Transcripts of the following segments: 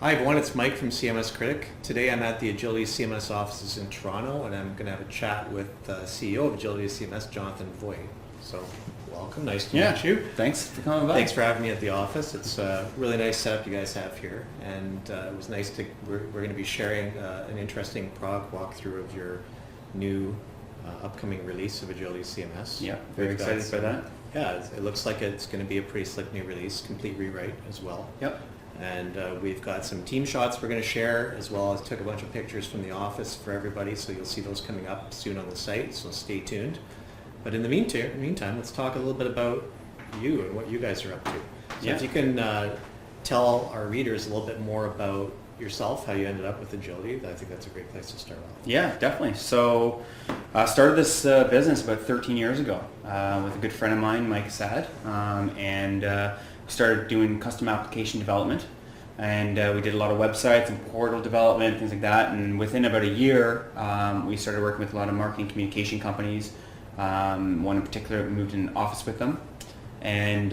Hi everyone, it's Mike from CMS Critic. Today I'm at the Agility CMS offices in Toronto and I'm going to have a chat with the CEO of Agility CMS, Jonathan Voigt. So welcome, nice to meet you. Thanks for coming by. Thanks for having me at the office. It's a really nice setup you guys have here, and it was nice to, we're going to be sharing an interesting product walkthrough of your new upcoming release of Agility CMS. Yeah, very excited for that. Yeah, it looks like it's going to be a pretty slick new release, complete rewrite as well. Yep. And we've got some team shots we're going to share, as well as took a bunch of pictures from the office for everybody, so you'll see those coming up soon on the site, so stay tuned. But in the meantime, let's talk a little bit about you and what you guys are up to. So if you can tell our readers a little bit more about yourself, how you ended up with Agility, I think that's a great place to start off. Yeah, definitely. So I started this business about 13 years ago with a good friend of mine, Mike Sad, and started doing custom application development. And we did a lot of websites and portal development, things like that. And within about a year, we started working with a lot of marketing communication companies. One in particular, we moved in an office with them. And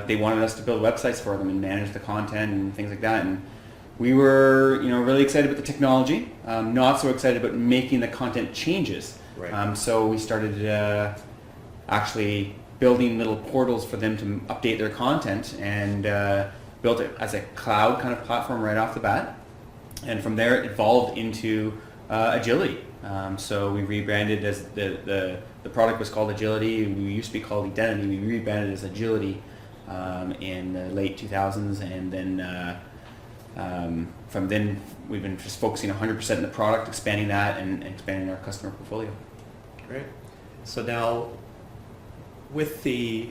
they wanted us to build websites for them and manage the content and things like that. And we were, really excited about the technology, not so excited about making the content changes. Right. So we started actually building little portals for them to update their content, and built it as a cloud kind of platform right off the bat. And from there, it evolved into Agility. So we rebranded as the product was called Agility. We used to be called Identity. We rebranded as Agility in the late 2000s, and then from then we've been just focusing 100% on the product, expanding that, and expanding our customer portfolio. Great. So now, with the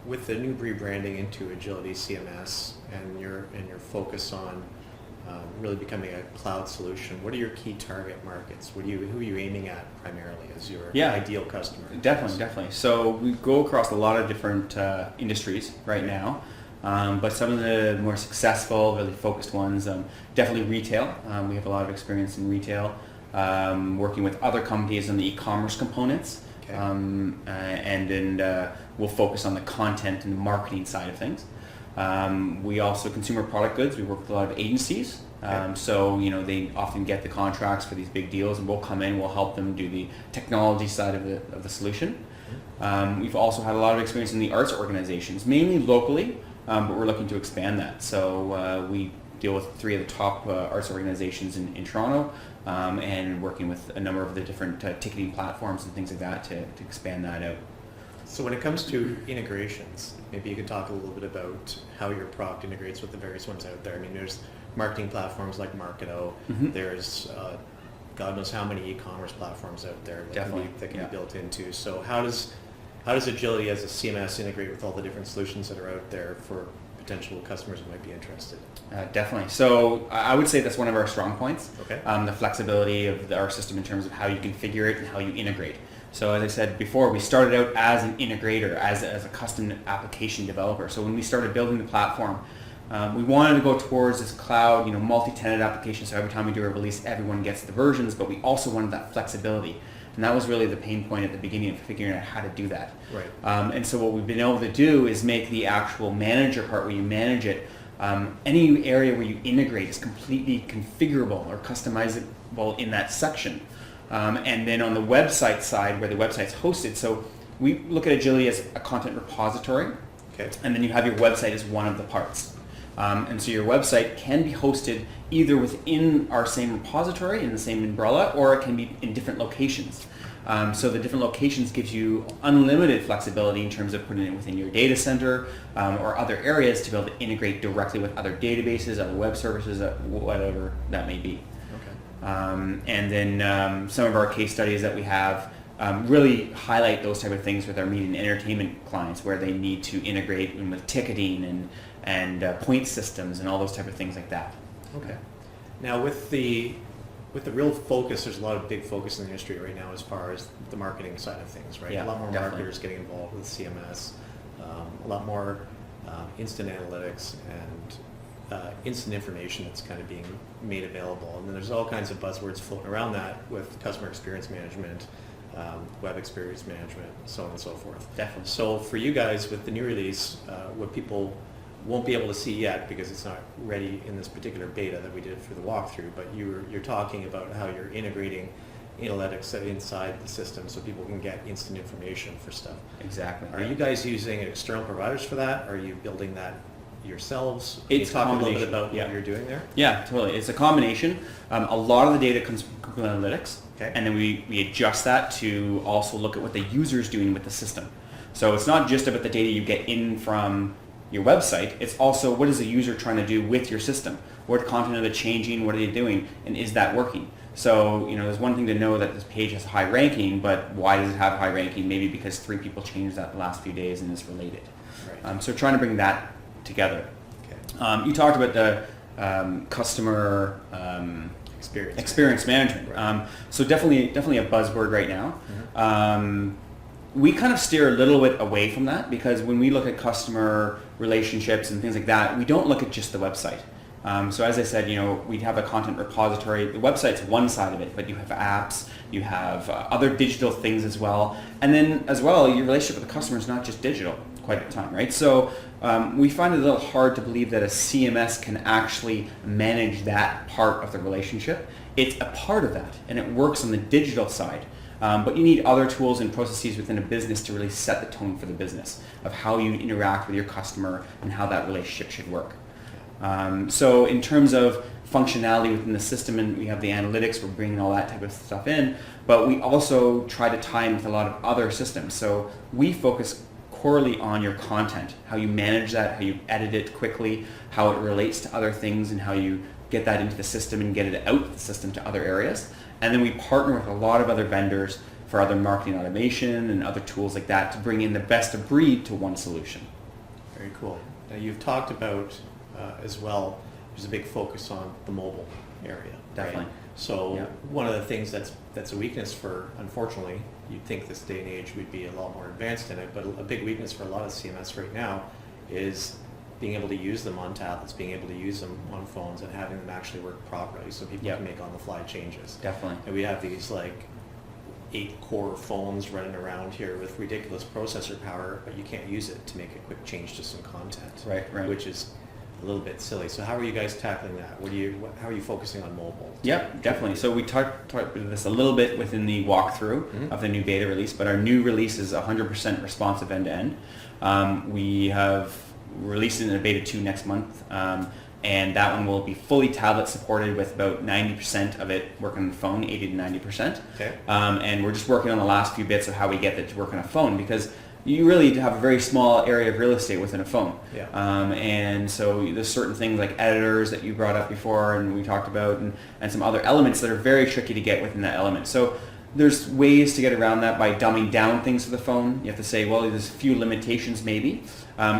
new rebranding into Agility CMS and your focus on really becoming a cloud solution, what are your key target markets? Who are you aiming at primarily as your ideal customer? Definitely. So we go across a lot of different industries right now. But some of the more successful, really focused ones, definitely retail. We have a lot of experience in retail, working with other companies on the e-commerce components. Okay. And then we'll focus on the content and the marketing side of things. We also, consumer product goods, we work with a lot of agencies. Okay. So, they often get the contracts for these big deals, and we'll come in, we'll help them do the technology side of the solution. We've also had a lot of experience in the arts organizations, mainly locally. But we're looking to expand that. So we deal with 3 of the top arts organizations in Toronto, and working with a number of the different ticketing platforms and things like that to expand that out. So when it comes to integrations, maybe you could talk a little bit about how your product integrates with the various ones out there. I mean, there's marketing platforms like Marketo. Mm-hmm. There's God knows how many e-commerce platforms out there that can be built into. So how does Agility as a CMS integrate with all the different solutions that are out there for potential customers who might be interested? Definitely. So I would say that's one of our strong points. Okay. The flexibility of our system in terms of how you configure it and how you integrate. So as I said before, we started out as an integrator, as a custom application developer. So when we started building the platform, we wanted to go towards this cloud, multi-tenant application. So every time we do a release, everyone gets the versions, but we also wanted that flexibility. And that was really the pain point at the beginning of figuring out how to do that. Right. And so what we've been able to do is make the actual manager part where you manage it, any area where you integrate is completely configurable or customizable in that section. And then on the website side, where the website's hosted, so we look at Agility as a content repository, Okay. and then you have your website as one of the parts. And so your website can be hosted either within our same repository in the same umbrella, or it can be in different locations. So the different locations gives you unlimited flexibility in terms of putting it within your data center or other areas to be able to integrate directly with other databases, other web services, whatever that may be. Okay. And then some of our case studies that we have really highlight those type of things with our media and entertainment clients, where they need to integrate with ticketing and point systems and all those type of things like that. Okay. Now with the real focus, there's a lot of big focus in the industry right now as far as the marketing side of things, right? Yeah, a lot more definitely. marketers getting involved with CMS, a lot more instant analytics and instant information that's kind of being made available. And then there's all kinds of buzzwords floating around that with customer experience management, web experience management, so on and so forth. Definitely. So for you guys with the new release, what people won't be able to see yet because it's not ready in this particular beta that we did for the walkthrough, but you're talking about how you're integrating analytics inside the system so people can get instant information for stuff. Exactly. Are you guys using external providers for that? Are you building that yourselves? Can It's you talk a little bit combination. about what you're doing there? Yeah, totally. It's a combination. A lot of the data comes from Google Analytics, Okay. and then we adjust that to also look at what the user is doing with the system. So it's not just about the data you get in from your website, it's also what is the user trying to do with your system? What content are they changing? What are they doing? And is that working? So, there's one thing to know that this page has a high ranking, but why does it have a high ranking? Maybe because 3 people changed that the last few days and it's related. Right. So trying to bring that together. Okay. You talked about the customer experience management. Right. So definitely a buzzword right now. We kind of steer a little bit away from that because when we look at customer relationships and things like that, we don't look at just the website. So as I said, we have a content repository. The website's one side of it, but you have apps, you have other digital things as well. And then as well, your relationship with the customer is not just digital quite at the time, right? So we find it a little hard to believe that a CMS can actually manage that part of the relationship. It's a part of that, and it works on the digital side. But you need other tools and processes within a business to really set the tone for the business of how you interact with your customer and how that relationship should work. So in terms of functionality within the system, and we have the analytics, we're bringing all that type of stuff in, but we also try to tie in with a lot of other systems. So we focus corely on your content, how you manage that, how you edit it quickly, how it relates to other things, and how you get that into the system and get it out of the system to other areas. And then we partner with a lot of other vendors for other marketing automation and other tools like that to bring in the best of breed to one solution. Very cool. Now you've talked about as well, there's a big focus on the mobile area. Definitely. Right? So Yeah. one of the things that's a weakness for, unfortunately, you'd think this day and age we'd be a lot more advanced in it, but a big weakness for a lot of CMS right now is being able to use them on tablets, being able to use them on phones, and having them actually work properly so people Yep. can make on-the-fly changes. Definitely. And we have these 8-core phones running around here with ridiculous processor power, but you can't use it to make a quick change to some content. Right. Which is a little bit silly. So how are you guys tackling that? How are you focusing on mobile? Yep, definitely. So we talked about this a little bit within the walkthrough of the new beta release, but our new release is 100% responsive end-to-end. We have released it in a beta 2 next month, and that one will be fully tablet supported with about 90% of it working on the phone, 80 to 90%. Okay. And we're just working on the last few bits of how we get it to work on a phone, because you really have a very small area of real estate within a phone. Yeah. And so there's certain things like editors that you brought up before and we talked about, and some other elements that are very tricky to get within that element. So there's ways to get around that by dumbing down things for the phone. You have to say, well, there's a few limitations maybe,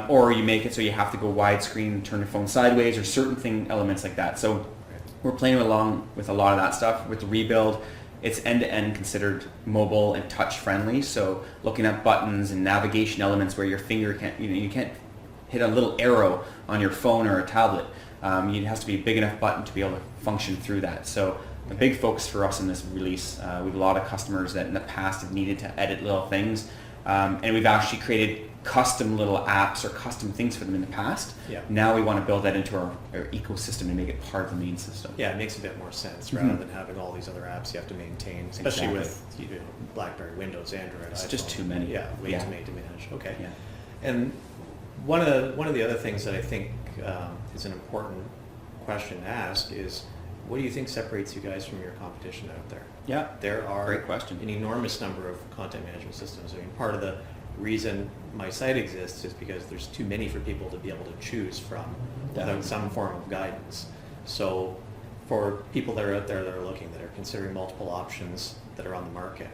or you make it so you have to go widescreen, turn the phone sideways, or certain elements like that. So we're playing along with a lot of that stuff. With the rebuild, it's end-to-end considered mobile and touch-friendly. So looking at buttons and navigation elements where your finger can't, you can't hit a little arrow on your phone or a tablet. It has to be a big enough button to be able to function through that. So a big focus for us in this release. We have a lot of customers that in the past have needed to edit little things, and we've actually created custom little apps or custom things for them in the past. Yeah. Now we want to build that into our ecosystem and make it part of the main system. Yeah, it makes a bit more sense rather than having all these other apps you have to maintain, especially Exactly. with BlackBerry, Windows, Android, It's iPhone. just too many. Yeah, way Yeah. too many to manage. Okay. Yeah. And one of the other things that I think is an important question to ask is, what do you think separates you guys from your competition out there? Yeah. There are Great question. an enormous number of content management systems. I mean, part of the reason my site exists is because there's too many for people to be able to choose from without some form of guidance. So for people that are out there that are looking, that are considering multiple options that are on the market,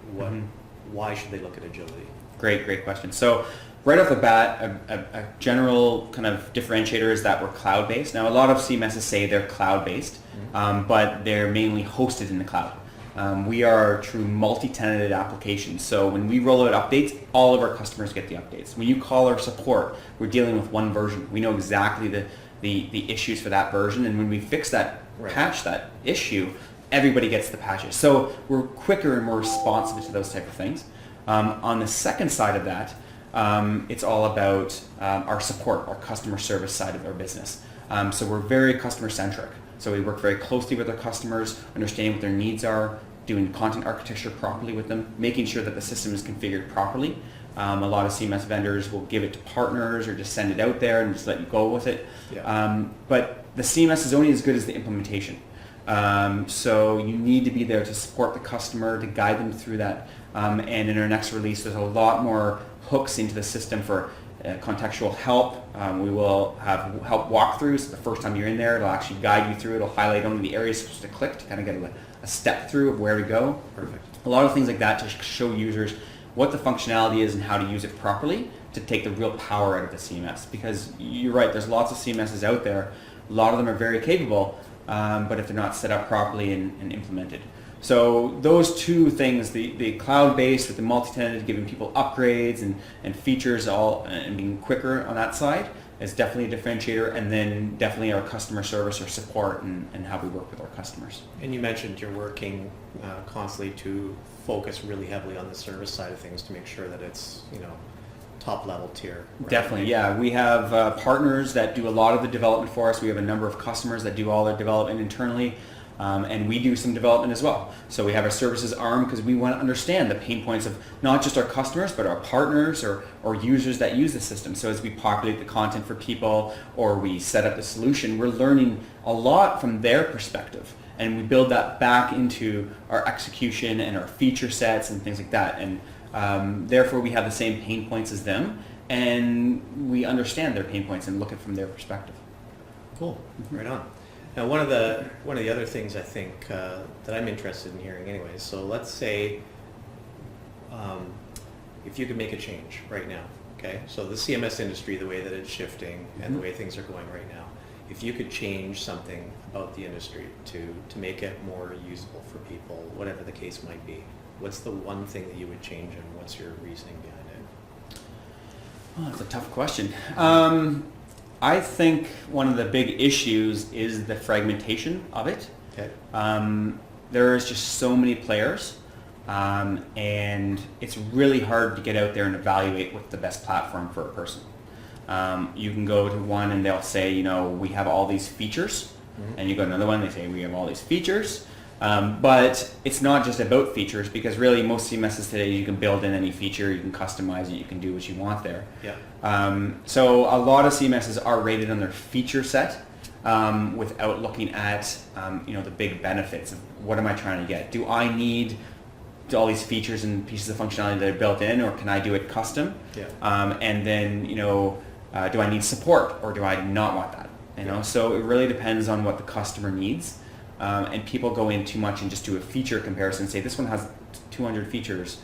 why should they look at Agility? Great question. So right off the bat, a general kind of differentiator is that we're cloud-based. Now, a lot of CMSs say they're cloud-based, but they're mainly hosted in the cloud. We are true multi-tenanted applications. So when we roll out updates, all of our customers get the updates. When you call our support, we're dealing with one version. We know exactly the issues for that version, and when we fix that, patch that issue, everybody gets the patches. So we're quicker and more responsive to those type of things. On the second side of that, it's all about our support, our customer service side of our business. So we're very customer centric. So we work very closely with our customers, understanding what their needs are, doing content architecture properly with them, making sure that the system is configured properly. A lot of CMS vendors will give it to partners or just send it out there and just let you go with it. Yeah. But the CMS is only as good as the implementation. So you need to be there to support the customer, to guide them through that. And in our next release, there's a lot more hooks into the system for contextual help. We will have help walkthroughs. So the first time you're in there, it'll actually guide you through. It'll highlight only the areas you're supposed to click to kind of get a step through of where to go. Perfect. A lot of things like that to show users what the functionality is and how to use it properly to take the real power out of the CMS. Because you're right, there's lots of CMSs out there. A lot of them are very capable, but if they're not set up properly and implemented. So those two things, the cloud-based with the multi-tenant, giving people upgrades and features and being quicker on that side is definitely a differentiator, and then definitely our customer service or support and how we work with our customers. And you mentioned you're working constantly to focus really heavily on the service side of things to make sure that it's, top level tier. Right? Definitely, yeah. We have partners that do a lot of the development for us. We have a number of customers that do all their development internally. And we do some development as well. So we have our services arm because we want to understand the pain points of not just our customers, but our partners or users that use the system. So as we populate the content for people or we set up the solution, we're learning a lot from their perspective. And we build that back into our execution and our feature sets and things like that. And therefore we have the same pain points as them. And we understand their pain points and look at it from their perspective. Cool. Right on. Now, one of the other things I think that I'm interested in hearing anyways, so let's say if you could make a change right now, okay? So the CMS industry, the way that it's shifting and the way things are going right now, if you could change something about the industry to make it more usable for people, whatever the case might be, what's the one thing that you would change and what's your reasoning behind it? Well, that's a tough question. I think one of the big issues is the fragmentation of it. Okay. There is just so many players, and it's really hard to get out there and evaluate what's the best platform for a person. You can go to one and they'll say, we have all these features, and you go to another one, they say we have all these features. But it's not just about features, because really most CMSs today you can build in any feature, you can customize it, you can do what you want there. Yeah. So a lot of CMSs are rated on their feature set without looking at the big benefits of what am I trying to get. Do I need all these features and pieces of functionality that are built in, or can I do it custom? Yeah. And then do I need support, or do I not want that? Yeah. So it really depends on what the customer needs. And people go in too much and just do a feature comparison and say, this one has 200 features.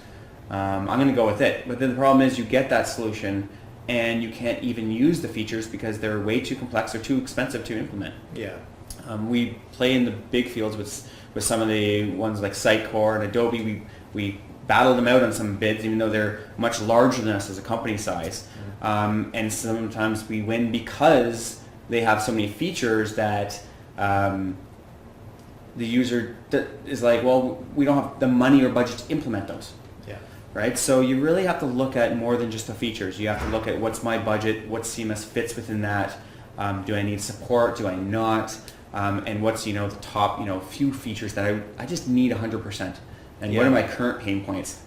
I'm going to go with it. But then the problem is you get that solution and you can't even use the features because they're way too complex or too expensive to implement. Yeah. We play in the big fields with some of the ones like Sitecore and Adobe. We battle them out on some bids, even though they're much larger than us as a company size. And sometimes we win because they have so many features that the user is like, well, we don't have the money or budget to implement those. Yeah. Right? So you really have to look at more than just the features. You have to look at what's my budget, what CMS fits within that. Do I need support? Do I not? And what's, the top, few features that I just need 100%. And what are my current pain points?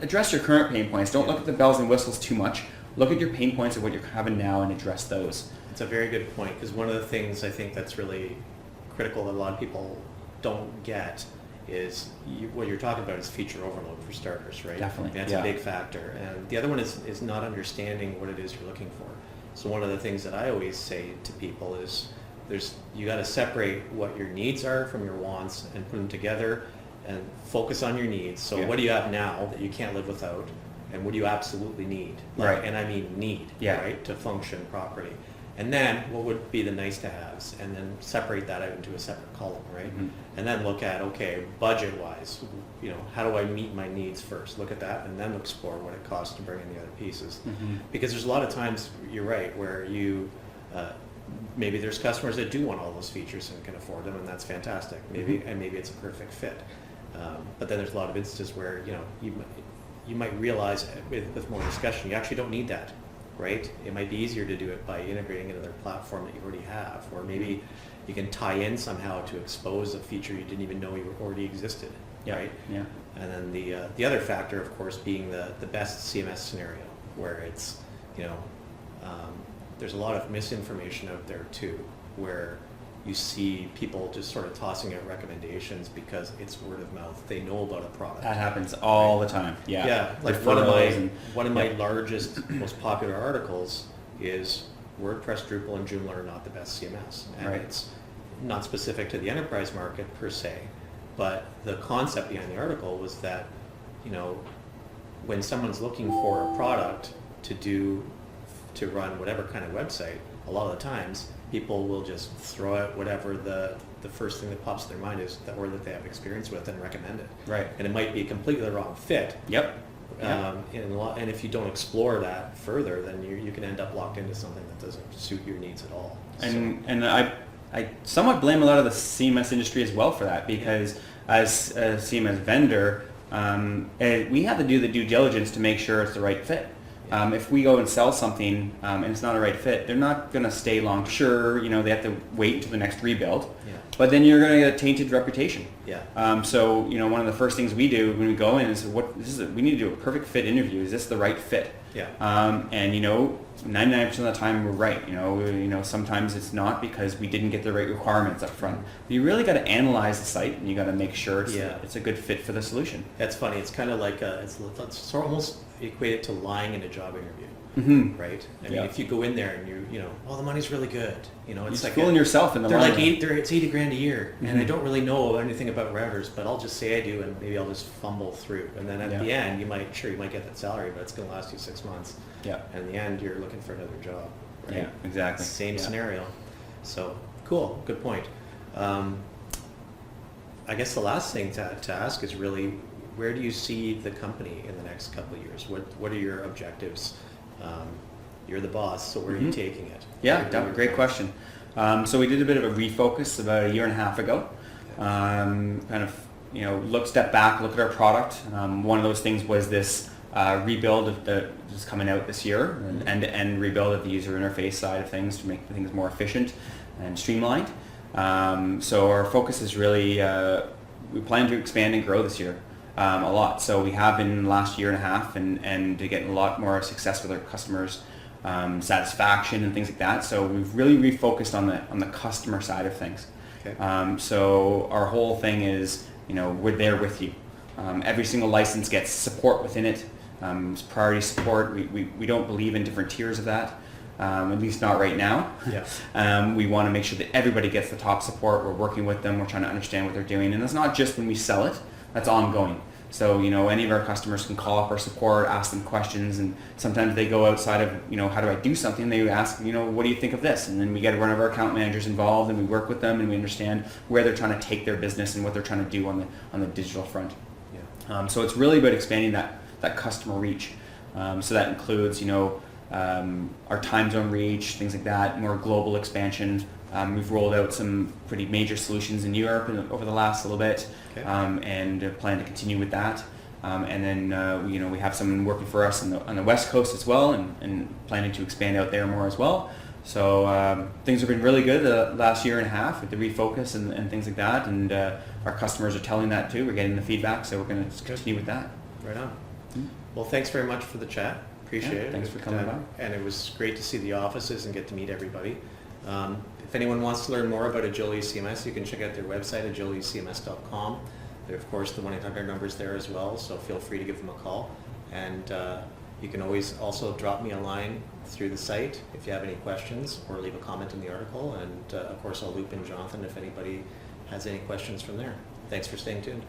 Address your current pain points. Don't look at the bells and whistles too much. Look at your pain points of what you're having now and address those. It's a very good point, because one of the things I think that's really critical that a lot of people don't get is what you're talking about is feature overload for starters, right? Definitely. And that's a big factor. And the other one is not understanding what it is you're looking for. So one of the things that I always say to people is you got to separate what your needs are from your wants and put them together and focus on your needs. So what do you have now that you can't live without, and what do you absolutely need? Right. And I mean need, right, to function properly. And then what would be the nice to haves, and then separate that out into a separate column, right? Mm-hmm. And then look at, okay, budget wise, how do I meet my needs first? Look at that and then explore what it costs to bring in the other pieces. Mm-hmm. Because there's a lot of times, you're right, where maybe there's customers that do want all those features and can afford them, and that's fantastic. Maybe it's a perfect fit. But then there's a lot of instances where you you might realize with more discussion, you actually don't need that, right? It might be easier to do it by integrating into their platform that you already have, or maybe you can tie in somehow to expose a feature you didn't even know you already existed, right? Yeah. And then the other factor, of course, being the best CMS scenario, where it's, there's a lot of misinformation out there too, where you see people just sort of tossing out recommendations because it's word of mouth. They know about a product. That happens all the time. Yeah. Yeah. Like one of my largest, most popular articles is WordPress, Drupal, and Joomla are not the best CMS. And Right. it's not specific to the enterprise market per se, but the concept behind the article was that, when someone's looking for a product to run whatever kind of website, a lot of the times people will just throw out whatever the first thing that pops in their mind is or that they have experience with and recommend it. Right. And it might be completely the wrong fit. Yep. And if you don't explore that further, then you can end up locked into something that doesn't suit your needs at all. And I somewhat blame a lot of the CMS industry as well for that, because as a CMS vendor, we have to do the due diligence to make sure it's the right fit. If we go and sell something and it's not a right fit, they're not going to stay long. Sure, they have to wait until the next rebuild, but then you're going to get a tainted reputation. Yeah. So one of the first things we do when we go in is we need to do a perfect fit interview. Is this the right fit? Yeah. And 99% of the time we're right. Sometimes it's not because we didn't get the right requirements up front. But you really got to analyze the site, and you got to make sure it's a good fit for the solution. That's funny. It's kind of like it's sort of almost equated to lying in a job interview. Mm-hmm. Right? I mean, if you go in there and the money's really good. It's like fooling yourself in the they're long like run. it's $80,000 a year, Mm-hmm. and I don't really know anything about routers, but I'll just say I do, and maybe I'll just fumble through. And then at the end, you might get that salary, but it's going to last you 6 months. Yeah. And in the end, you're looking for another job. Right? Yeah, exactly. Same scenario. So cool. Good point. I guess the last thing to ask is really, where do you see the company in the next couple of years? What are your objectives? You're the boss, so where are you taking it? Yeah, great question. So we did a bit of a refocus about a year and a half ago. Step back, look at our product. One of those things was this rebuild that is coming out this year, an end-to-end rebuild of the user interface side of things to make things more efficient and streamlined. So our focus is really, we plan to expand and grow this year a lot. So we have been in the last year and a half and to get a lot more success with our customers. Satisfaction and things like that. So we've really refocused on the customer side of things. Okay. So our whole thing is, we're there with you. Every single license gets support within it. It's priority support. We don't believe in different tiers of that, at least not right now. Yeah. We want to make sure that everybody gets the top support. We're working with them. We're trying to understand what they're doing. And it's not just when we sell it. That's ongoing. So, any of our customers can call up our support, ask them questions, and sometimes they go outside of, how do I do something? They ask, what do you think of this? And then we get one of our account managers involved, and we work with them, and we understand where they're trying to take their business and what they're trying to do on the digital front. Yeah. So it's really about expanding that customer reach. So that includes, our time zone reach, things like that, more global expansion. We've rolled out some pretty major solutions in Europe over the last little bit, and plan to continue with that. And then we have someone working for us on the West Coast as well, and planning to expand out there more as well. So things have been really good the last year and a half with the refocus and things like that, and our customers are telling that too. We're getting the feedback, so we're going to continue with that. Right on. Well, thanks very much for the chat. Appreciate it. Thanks for coming by. And it was great to see the offices and get to meet everybody. If anyone wants to learn more about Agility CMS, you can check out their website, agilitycms.com. There, of course, the 1-800 number's there as well, so feel free to give them a call. And you can always also drop me a line through the site if you have any questions, or leave a comment in the article. And of course, I'll loop in Jonathan if anybody has any questions from there. Thanks for staying tuned.